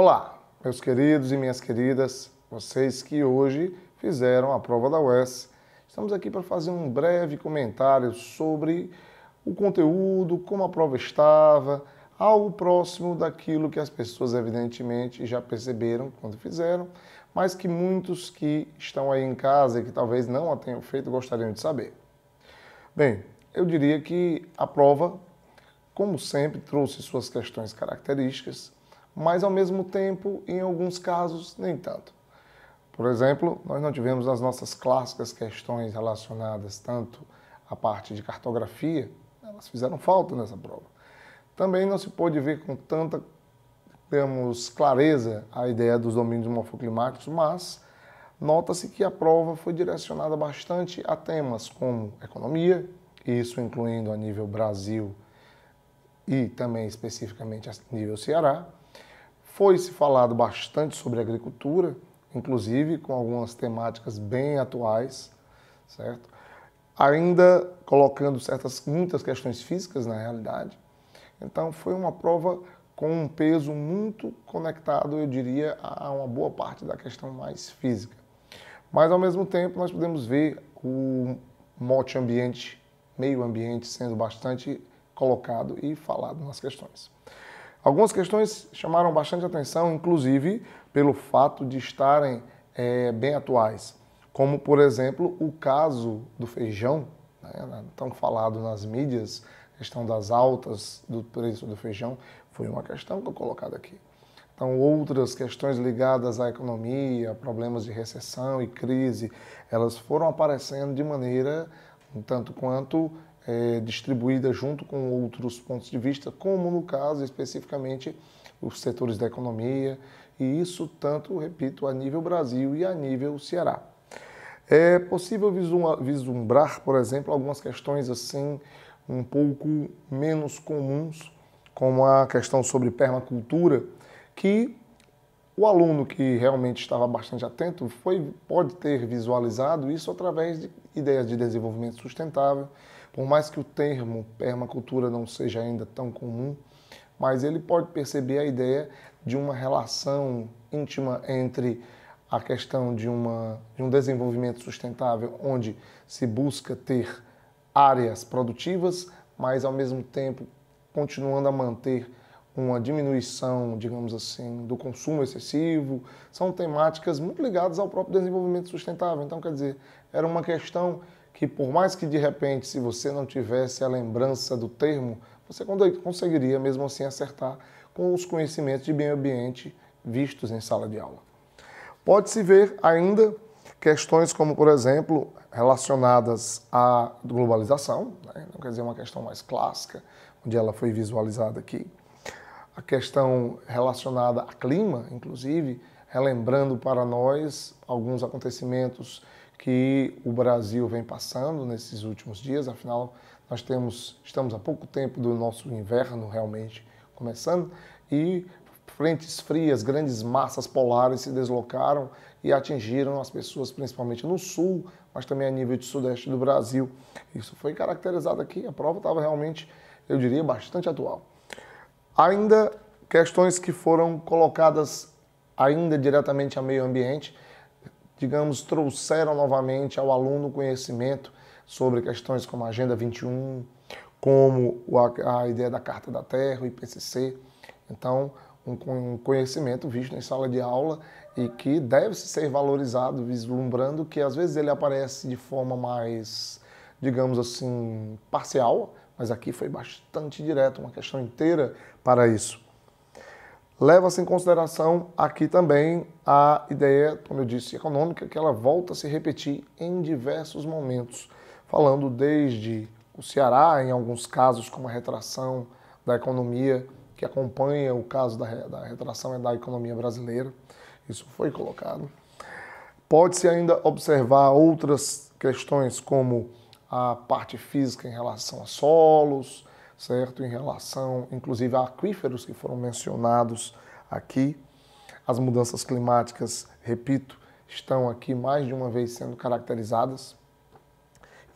Olá, meus queridos e minhas queridas, vocês que hoje fizeram a prova da UES. Estamos aqui para fazer um breve comentário sobre o conteúdo, como a prova estava, algo próximo daquilo que as pessoas evidentemente já perceberam quando fizeram, mas que muitos que estão aí em casa e que talvez não a tenham feito gostariam de saber. Bem, eu diria que a prova, como sempre, trouxe suas questões características, mas ao mesmo tempo, em alguns casos, nem tanto. Por exemplo, nós não tivemos as nossas clássicas questões relacionadas tanto à parte de cartografia, elas fizeram falta nessa prova. Também não se pôde ver com tanta, digamos, clareza a ideia dos domínios morfoclimáticos, mas nota-se que a prova foi direcionada bastante a temas como economia, isso incluindo a nível Brasil e também especificamente a nível Ceará. Foi-se falado bastante sobre agricultura, inclusive com algumas temáticas bem atuais, certo? Ainda colocando muitas questões físicas na realidade. Então foi uma prova com um peso muito conectado, eu diria, a uma boa parte da questão mais física. Mas ao mesmo tempo nós podemos ver o mote ambiente, meio ambiente sendo bastante colocado e falado nas questões. Algumas questões chamaram bastante atenção, inclusive pelo fato de estarem bem atuais, como, por exemplo, o caso do feijão, né, tão falado nas mídias, a questão das altas do preço do feijão, foi uma questão que eu colocada aqui. Então, outras questões ligadas à economia, problemas de recessão e crise, elas foram aparecendo de maneira um tanto quanto distribuída junto com outros pontos de vista, como no caso especificamente os setores da economia, e isso tanto, repito, a nível Brasil e a nível Ceará. É possível vislumbrar, por exemplo, algumas questões assim um pouco menos comuns, como a questão sobre permacultura, que o aluno que realmente estava bastante atento pode ter visualizado isso através de ideias de desenvolvimento sustentável. Por mais que o termo permacultura não seja ainda tão comum, mas ele pode perceber a ideia de uma relação íntima entre a questão de um desenvolvimento sustentável, onde se busca ter áreas produtivas, mas ao mesmo tempo continuando a manter uma diminuição, digamos assim, do consumo excessivo. São temáticas muito ligadas ao próprio desenvolvimento sustentável. Então, quer dizer, era uma questão que, por mais que de repente, se você não tivesse a lembrança do termo, você conseguiria mesmo assim acertar com os conhecimentos de meio ambiente vistos em sala de aula. Pode-se ver ainda questões como, por exemplo, relacionadas à globalização, né? Então, quer dizer, uma questão mais clássica, onde ela foi visualizada aqui. A questão relacionada a clima, inclusive, relembrando para nós alguns acontecimentos que o Brasil vem passando nesses últimos dias. Afinal, estamos há pouco tempo do nosso inverno realmente começando, e frentes frias, grandes massas polares se deslocaram e atingiram as pessoas principalmente no sul, mas também a nível de sudeste do Brasil. Isso foi caracterizado aqui, a prova estava realmente, eu diria, bastante atual. Ainda questões que foram colocadas ainda diretamente ao meio ambiente, digamos, trouxeram novamente ao aluno conhecimento sobre questões como a Agenda 21, como a ideia da Carta da Terra, o IPCC. Então, um conhecimento visto em sala de aula e que deve ser valorizado, vislumbrando que às vezes ele aparece de forma mais, digamos assim, parcial, mas aqui foi bastante direto, uma questão inteira para isso. Leva-se em consideração aqui também a ideia, como eu disse, econômica, que ela volta a se repetir em diversos momentos, falando desde o Ceará, em alguns casos, como a retração da economia, que acompanha o caso da retração da economia brasileira. Isso foi colocado. Pode-se ainda observar outras questões, como a parte física em relação a solos, certo? Em relação, inclusive, a aquíferos que foram mencionados aqui. As mudanças climáticas, repito, estão aqui mais de uma vez sendo caracterizadas.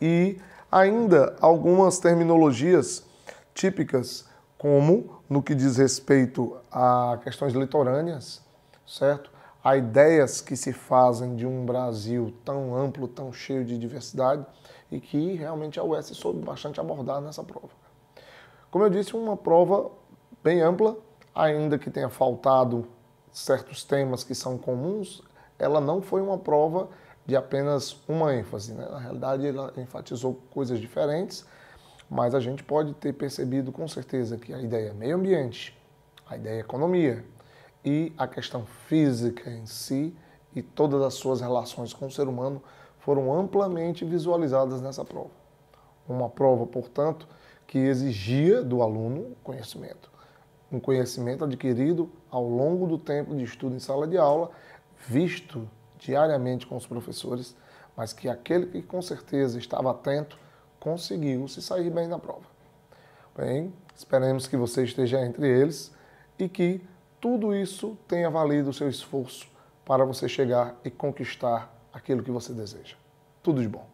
E ainda algumas terminologias típicas, como no que diz respeito a questões litorâneas, certo? A ideias que se fazem de um Brasil tão amplo, tão cheio de diversidade e que realmente a UES soube bastante abordar nessa prova. Como eu disse, uma prova bem ampla, ainda que tenha faltado certos temas que são comuns, ela não foi uma prova de apenas uma ênfase, né? Na realidade, ela enfatizou coisas diferentes, mas a gente pode ter percebido com certeza que a ideia meio ambiente, a ideia economia e a questão física em si e todas as suas relações com o ser humano foram amplamente visualizadas nessa prova. Uma prova, portanto, que exigia do aluno conhecimento. Um conhecimento adquirido ao longo do tempo de estudo em sala de aula, visto diariamente com os professores, mas que aquele que com certeza estava atento conseguiu se sair bem na prova. Bem, esperemos que você esteja entre eles e que tudo isso tenha valido o seu esforço para você chegar e conquistar aquilo que você deseja. Tudo de bom.